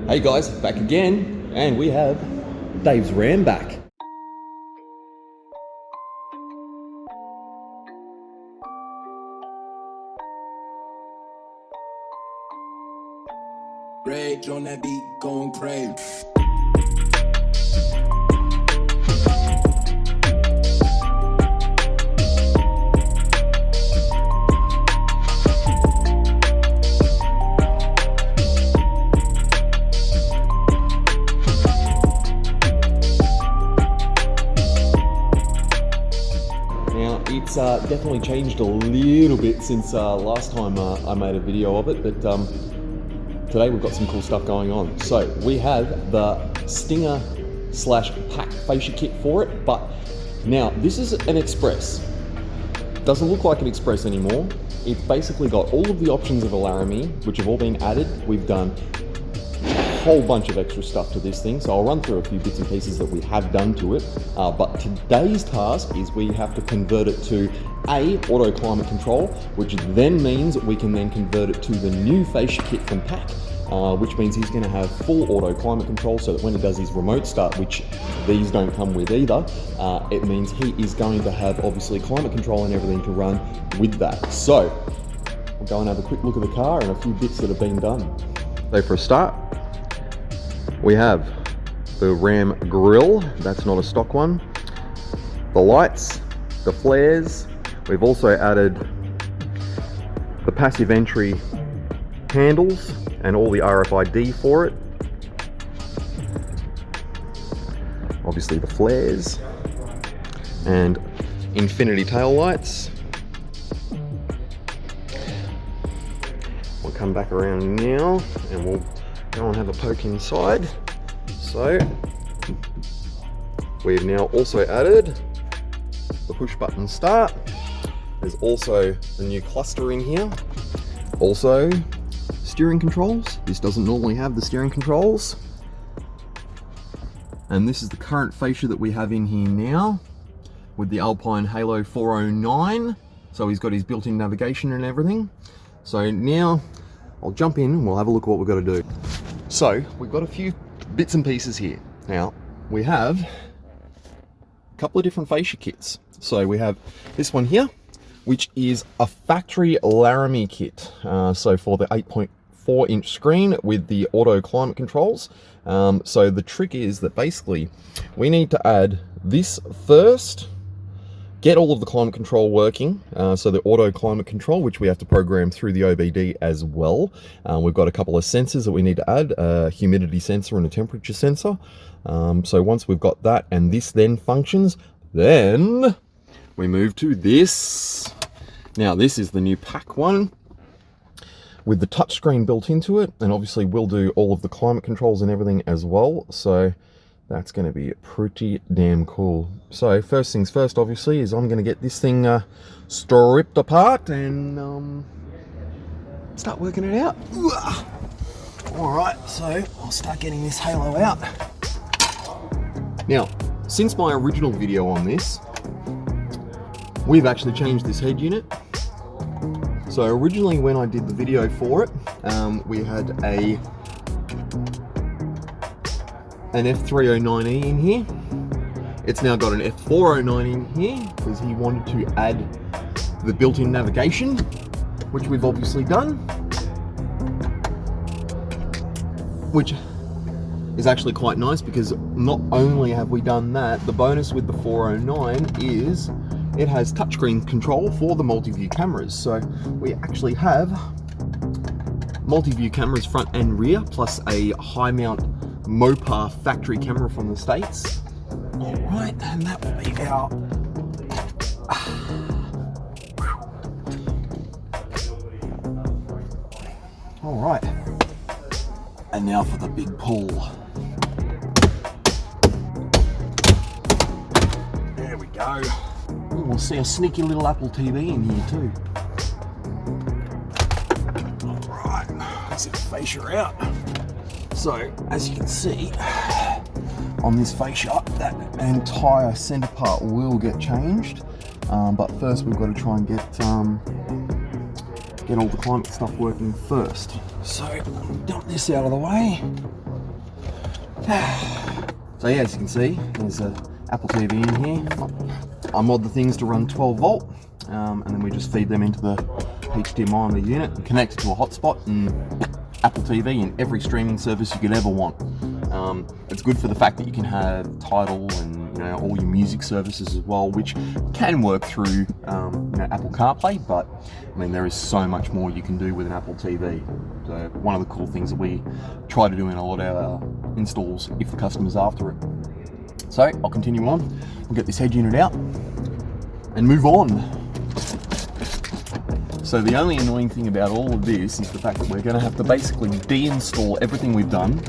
Hey guys, back again, and we have Dave's Ram back. Rage on that beat, going crazy. Now, it's definitely changed a little bit since last time I made a video of it, but today we've got some cool stuff going on. So we have the Stinger / pack fascia kit for it, but now this is an Express. Doesn't look like an Express anymore. It's basically got all of the options of a Laramie, which have all been added. We've done a whole bunch of extra stuff to this thing, so I'll run through a few bits and pieces that we have done to it. But today's task is we have to convert it to auto climate control, which then means we can then convert it to the new fascia kit from Pack, which means he's going to have full auto climate control, so that when he does his remote start, which these don't come with either, it means he is going to have obviously climate control and everything to run with that. So we'll go and have a quick look at the car and a few bits that have been done. So for a start, we have the Ram grille. That's not a stock one. The lights, the flares. We've also added the passive entry handles and all the RFID for it. Obviously the flares and infinity tail lights. We'll come back around now and we'll go and have a poke inside. So we've now also added the push button start. There's also the new cluster in here. Also steering controls. This doesn't normally have the steering controls. And this is the current fascia that we have in here now with the Alpine Halo 409. So he's got his built-in navigation and everything. So now I'll jump in and we'll have a look at what we've got to do. So we've got a few bits and pieces here. Now we have a couple of different fascia kits. So we have this one here, which is a factory Laramie kit. So for the 8.4-inch screen with the auto climate controls. So the trick is that basically we need to add this first, get all of the climate control working, so the auto climate control, which we have to program through the OBD as well. We've got a couple of sensors that we need to add, a humidity sensor and a temperature sensor. So once we've got that and this then functions, then we move to this. Now this is the new Pack one with the touchscreen built into it, and obviously we'll do all of the climate controls and everything as well. So that's going to be pretty damn cool. So first things first, obviously, is I'm going to get this thing stripped apart and start working it out. Alright, so I'll start getting this halo out. Now, since my original video on this, we've actually changed this head unit. So originally when I did the video for it, we had an F309E in here. It's now got an F409 in here because he wanted to add the built-in navigation, which we've obviously done, which is actually quite nice because not only have we done that, the bonus with the 409 is it has touchscreen control for the multi-view cameras. So we actually have multi-view cameras front and rear, plus a high mount Mopar factory camera from the States. All right, and that will be our all right. And now for the big pull. There we go. Ooh, we'll see a sneaky little Apple TV in here too. All right, let's get the fascia out. So, as you can see, on this fascia, that entire center part will get changed. But first we've got to try and get all the climate stuff working first. So, dump this out of the way. So yeah, as you can see, there's a Apple TV in here. I mod the things to run 12 volt, and then we just feed them into the HDMI on the unit and connect it to a hotspot, and Apple TV in every streaming service you could ever want. It's good for the fact that you can have Tidal and all your music services as well, which can work through Apple CarPlay, but I mean there is so much more you can do with an Apple TV. So one of the cool things that we try to do in a lot of our installs if the customer's after it. So I'll continue on, we'll get this head unit out and move on. So the only annoying thing about all of this is the fact that we're going to have to basically deinstall everything we've done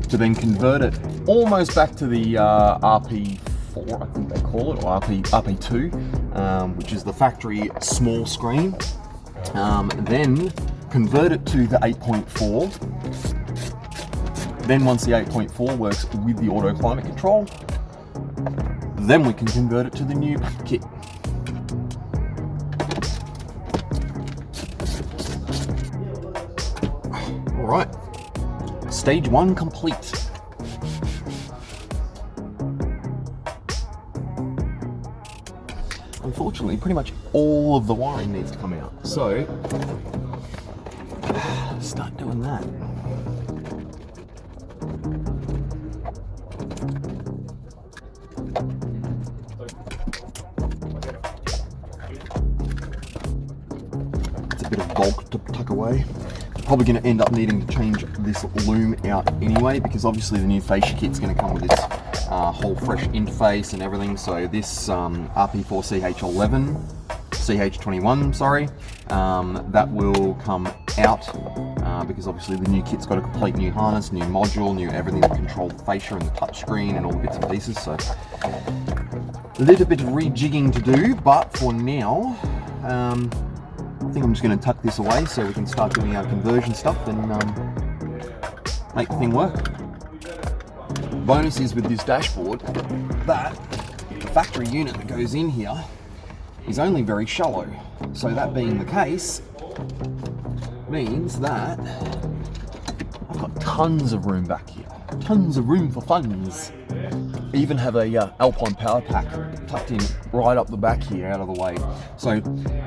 to then convert it almost back to the RP4, I think they call it, or RP2, which is the factory small screen. Then convert it to the 8.4. Then once the 8.4 works with the auto climate control, then we can convert it to the new kit. Alright, stage 1 complete. Unfortunately, pretty much all of the wiring needs to come out. So, start doing that. It's a bit of bulk to tuck away. Probably going to end up needing to change this loom out anyway, because obviously the new Facia kit's going to come with its whole fresh interface and everything. So this RPK4-CH4101, sorry, that will come out because obviously the new kit's got a complete new harness, new module, new everything to control the fascia and the touch screen and all the bits and pieces. So a little bit of rejigging to do, but for now, I think I'm just going to tuck this away so we can start doing our conversion stuff and make the thing work. Bonus is with this dashboard that the factory unit that goes in here is only very shallow. So that being the case means that I've got tons of room back here. Tons of room for funds. I even have a Alpine power pack tucked in right up the back here, out of the way. So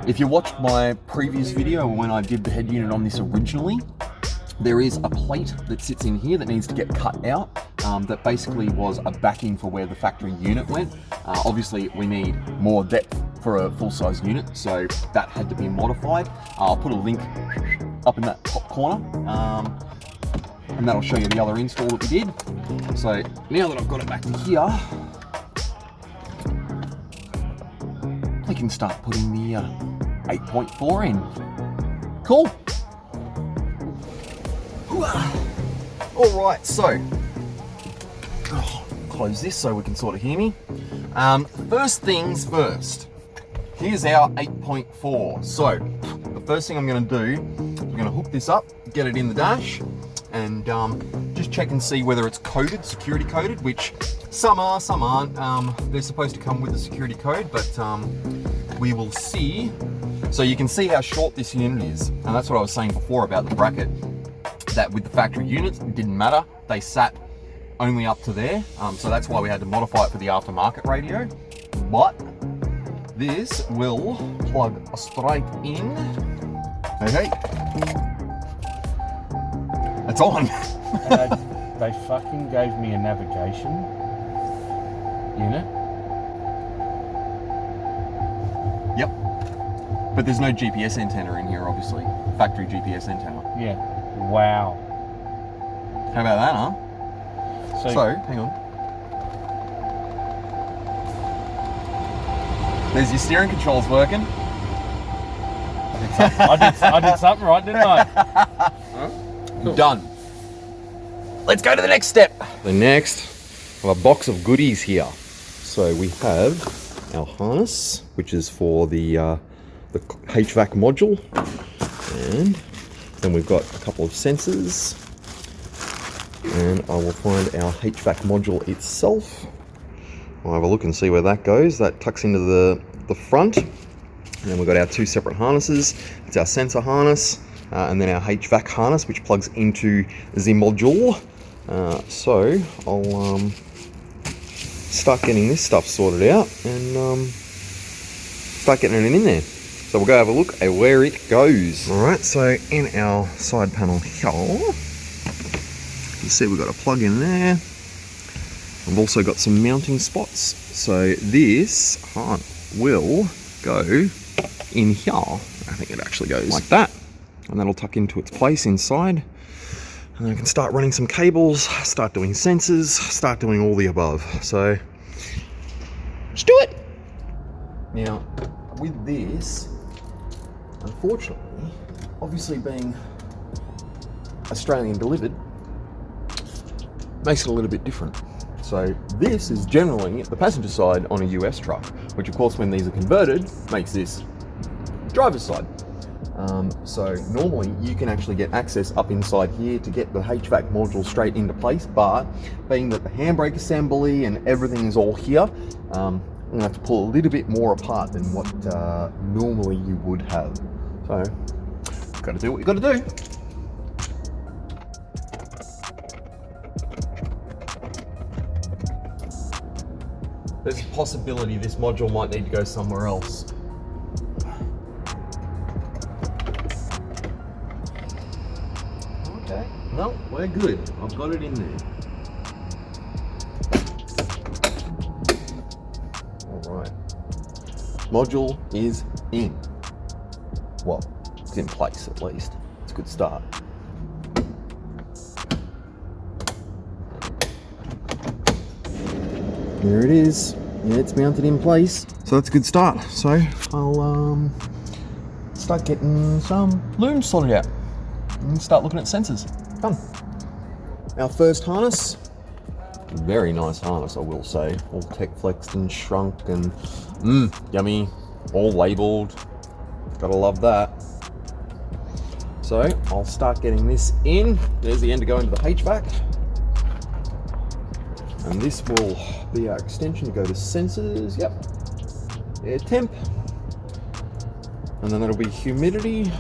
if you watched my previous video when I did the head unit on this originally, there is a plate that sits in here that needs to get cut out. That basically was a backing for where the factory unit went. Obviously we need more depth for a full-size unit, so that had to be modified. I'll put a link up in that top corner. And that'll show you the other install that we did. So now that I've got it back to here, we can start putting the 8.4 in. Cool. All right, so close this so we can sort of hear me. First things first, here's our 8.4. So the first thing I'm going to do, I'm going to hook this up, get it in the dash, and just check and see whether it's coded, security coded, which some are, some aren't. They're supposed to come with the security code, but we will see. So you can see how short this unit is, and that's what I was saying before about the bracket, that with the factory units, it didn't matter. They sat only up to there, so that's why we had to modify it for the aftermarket radio. But this will plug straight in. Okay. It's on. They fucking gave me a navigation unit. Yep. But there's no GPS antenna in here, obviously. Factory GPS antenna. Yeah. Wow. How about that, huh? So, hang on. There's your steering controls working. I did something right, didn't I? Cool. Done. Let's go to the next step. The next, I have a box of goodies here. So we have our harness, which is for the HVAC module, and then we've got a couple of sensors, and I will find our HVAC module itself. I'll have a look and see where that goes. That tucks into the front, and then we've got our two separate harnesses. It's our sensor harness, and then our HVAC harness, which plugs into the module. So I'll start getting this stuff sorted out and start getting it in there. So we'll go have a look at where it goes. Alright, so in our side panel here, you see we've got a plug in there. I've also got some mounting spots. So this will go in here. I think it actually goes like that. And that'll tuck into its place inside. And then I can start running some cables, start doing sensors, start doing all the above. So let's do it. Now, with this, unfortunately, obviously being Australian delivered, makes it a little bit different. So this is generally the passenger side on a US truck, which of course when these are converted, makes this driver's side. So normally you can actually get access up inside here to get the HVAC module straight into place, but being that the handbrake assembly and everything is all here, I'm gonna have to pull a little bit more apart than what normally you would have. So, gotta do what you gotta do. There's a possibility this module might need to go somewhere else. Okay, no, we're good. I've got it in there. Alright. Module is in. Well, it's in place at least. It's a good start. There it is. Yeah, it's mounted in place. So that's a good start. So I'll start getting some looms sorted out and start looking at sensors. Done. Our first harness, very nice harness, I will say. All tech flexed and shrunk and yummy, all labeled. Gotta love that. So I'll start getting this in. There's the end to go into the HVAC. And this will be our extension to go to sensors. Yep. Air temp. And then that'll be humidity.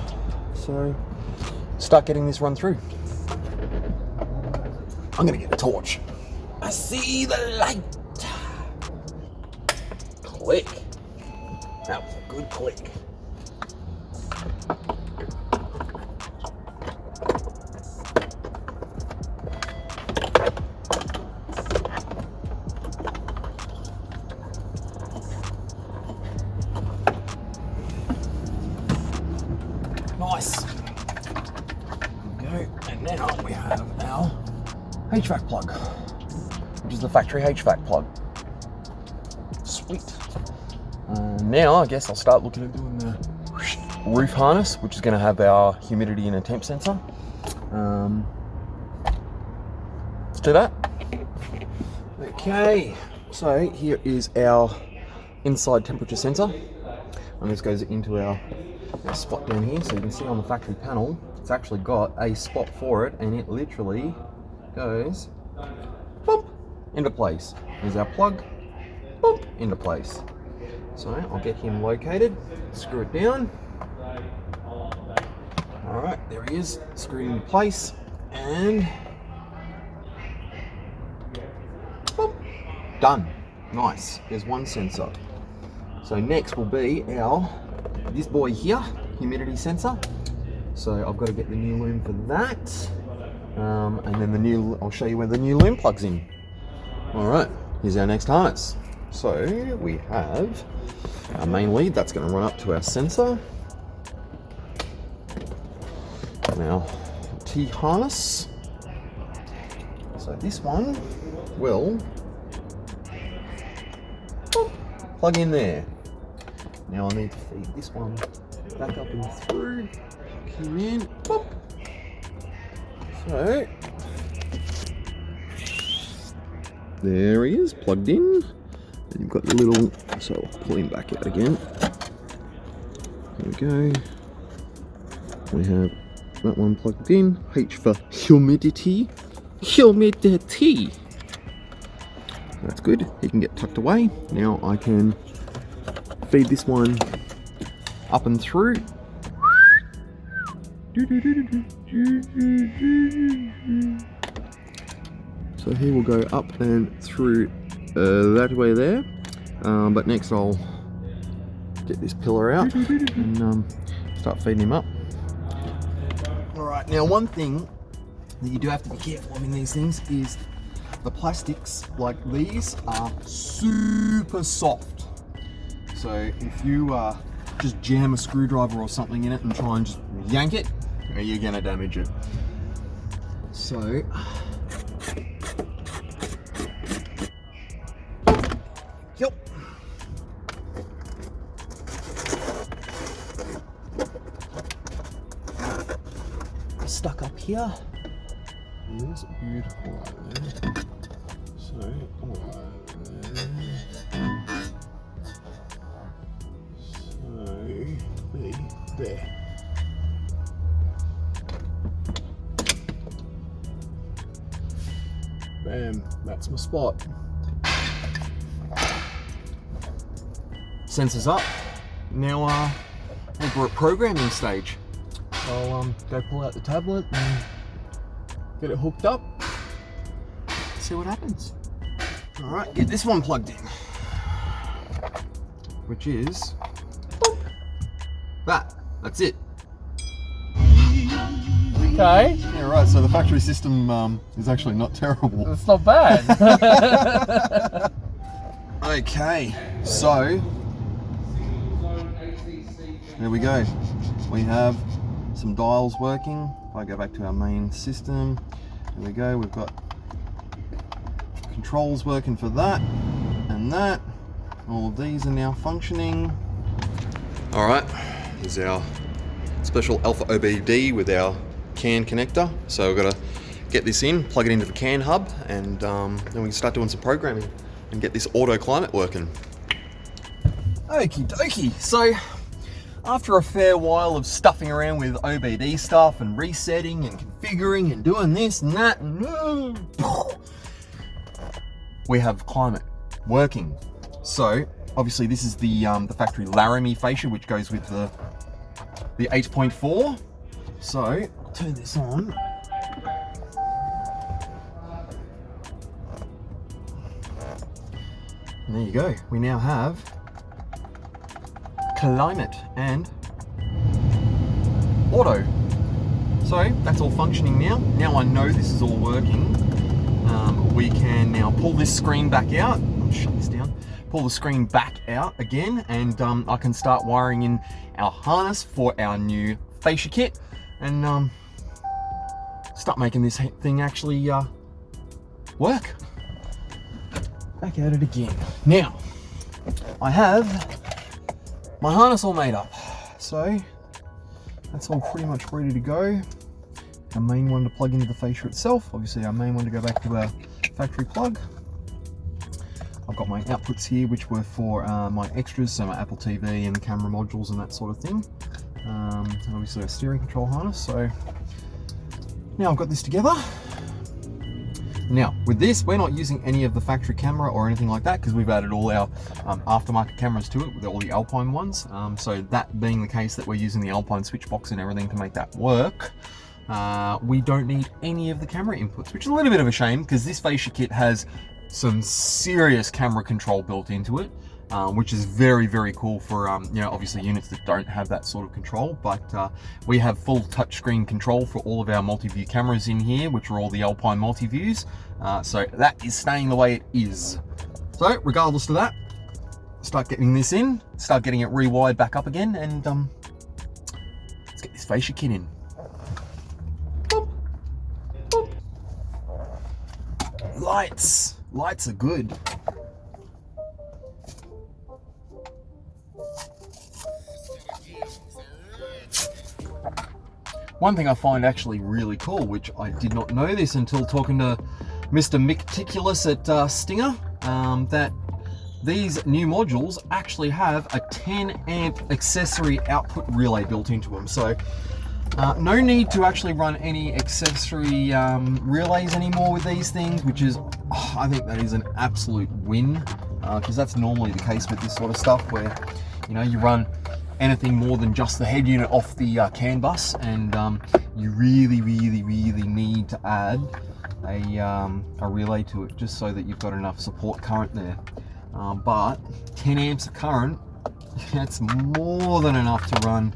So start getting this run through. I'm gonna get a torch. I see the light. Click. That was a good click. Nice. There we go. And now we have our HVAC plug, which is the factory HVAC plug. Sweet. Now I guess I'll start looking at doing the roof harness, which is going to have our humidity and a temp sensor. Let's do that. Okay, so here is our inside temperature sensor, and this goes into our spot down here. So you can see on the factory panel, it's actually got a spot for it, and it literally goes boop into place. Here's our plug, boop into place. So I'll get him located, screw it down. All right, there he is, screwed into place, and boop, done. Nice. There's one sensor. So next will be this boy here, humidity sensor. So I've got to get the new loom for that. And then I'll show you where the new loom plugs in. All right, here's our next harness. So we have our main lead, that's going to run up to our sensor. Now, T harness. So this one will plug in there. Now I need to feed this one back up and through. Plug him in. Boop. So there he is, plugged in. And you've got the little, so I'll pull him back out again. There we go. We have that one plugged in. H for humidity. Humidity. That's good. He can get tucked away. Now I can feed this one up and through. So he will go up and through that way there. But next I'll get this pillar out and start feeding him up. Alright, now one thing that you do have to be careful of in these things is the plastics like these are super soft. So if you just jam a screwdriver or something in it and try and just yank it, you're gonna damage it. So yep. Stuck up here. It's beautiful over there. So, there. Bam, that's my spot. Sensors up. Now we're at programming stage. I'll go pull out the tablet and get it hooked up. See what happens. All right, get this one plugged in, which is that. That's it. Okay. Yeah, right. So the factory system is actually not terrible. It's not bad. Okay, so there we go. We have some dials working. If I go back to our main system, there we go. We've got controls working for that and that. All of these are now functioning. All right, here's our special alpha OBD with our CAN connector. So we've got to get this in, plug it into the CAN hub, and then we can start doing some programming and get this auto climate working. Okie dokie. So after a fair while of stuffing around with OBD stuff and resetting and configuring and doing this and that, and we have climate working. So obviously this is the factory Laramie fascia, which goes with the 8.4. So I'll turn this on. And there you go. We now have climate and auto. So that's all functioning now. Now I know this is all working. We can now pull this screen back out. I'll shut this down. Pull the screen back out again, and I can start wiring in our harness for our new fascia kit, and start making this thing actually work. Back at it again. Now, I have my harness all made up, so that's all pretty much ready to go. Our main one to plug into the fascia itself, obviously our main one to go back to our factory plug. I've got my outputs here, which were for my extras, so my Apple TV and camera modules and that sort of thing. And obviously a steering control harness. So now I've got this together. Now with this, we're not using any of the factory camera or anything like that, because we've added all our aftermarket cameras to it with all the Alpine ones. So that being the case that we're using the Alpine switch box and everything to make that work, we don't need any of the camera inputs, which is a little bit of a shame, because this fascia kit has some serious camera control built into it, which is very, very cool for you know, obviously units that don't have that sort of control. But we have full touchscreen control for all of our multi-view cameras in here, which are all the Alpine multi-views. So that is staying the way it is. So regardless of that, start getting this in, start getting it rewired back up again, and let's get this fascia kit in. Boop. Boop. Lights are good. One thing I find actually really cool, which I did not know this until talking to Mr. Meticulous at Stinger, that these new modules actually have a 10 amp accessory output relay built into them. So no need to actually run any accessory relays anymore with these things, which is, I think that is an absolute win, because that's normally the case with this sort of stuff, where, you know, you run anything more than just the head unit off the CAN bus, and you really need to add a relay to it, just so that you've got enough support current there. But 10 amps of current, that's more than enough to run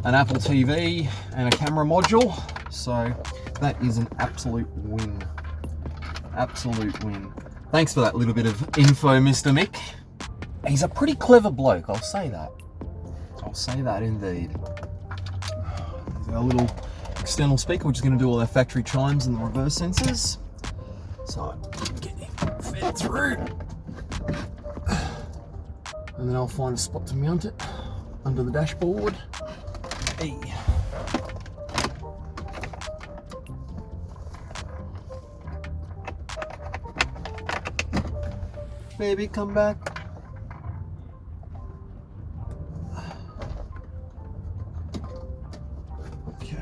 an Apple TV and a camera module. So that is an absolute win. Absolute win. Thanks for that little bit of info, Mr. Mick. He's a pretty clever bloke, I'll say that. I'll say that indeed. There's our little external speaker, which is going to do all our factory chimes and the reverse sensors. So get him fed through. And then I'll find a spot to mount it under the dashboard. Hey. Baby, come back. Okay.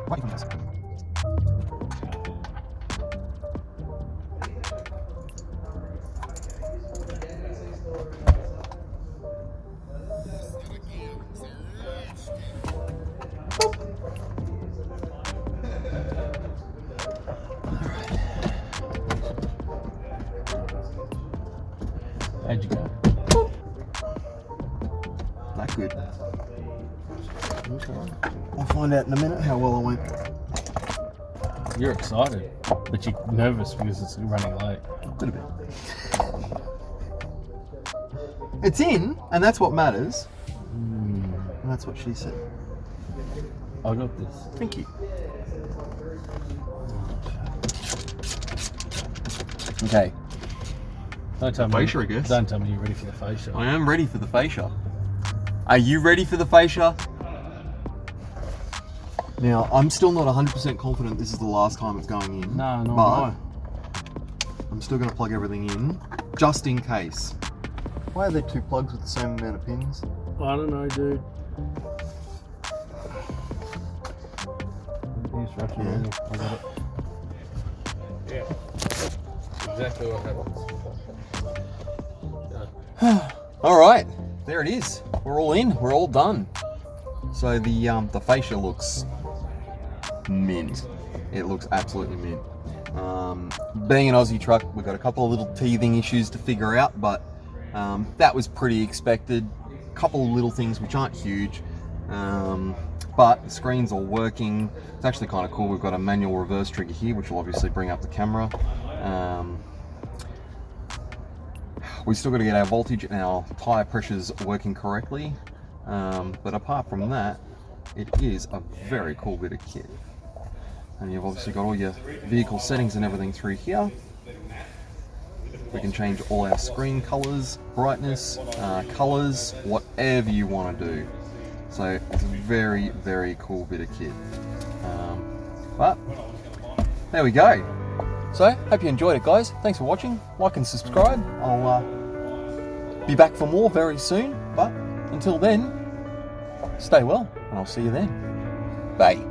Right in front of us. How'd you go? Not good. Okay. I'll find out in a minute how well I went. You're excited, but you're nervous because it's running late. A little bit. It's in, and that's what matters. And that's what she said. I got this. Thank you. Okay. Don't tell me. Facia, I guess. Don't tell me you're ready for the facia. I am ready for the fascia. Are you ready for the fascia? Now, I'm still not 100% confident this is the last time it's going in. No, not but mine. I'm still going to plug everything in, just in case. Why are there two plugs with the same amount of pins? I don't know, dude. Here's right Yeah. I got it. Yeah. Exactly what happens. All right, there it is. We're all in. We're all done. So the fascia looks mint. It looks absolutely mint. Being an Aussie truck, we've got a couple of little teething issues to figure out, but that was pretty expected. A couple of little things which aren't huge, but the screen's all working. It's actually kind of cool. We've got a manual reverse trigger here, which will obviously bring up the camera. We've still got to get our voltage and our tyre pressures working correctly. But apart from that, it is a very cool bit of kit. And you've obviously got all your vehicle settings and everything through here. We can change all our screen colors, brightness, colors, whatever you want to do. So it's a very, very cool bit of kit. But there we go. So hope you enjoyed it, guys. Thanks for watching. Like and subscribe. I'll be back for more very soon. But until then, stay well, and I'll see you then. Bye.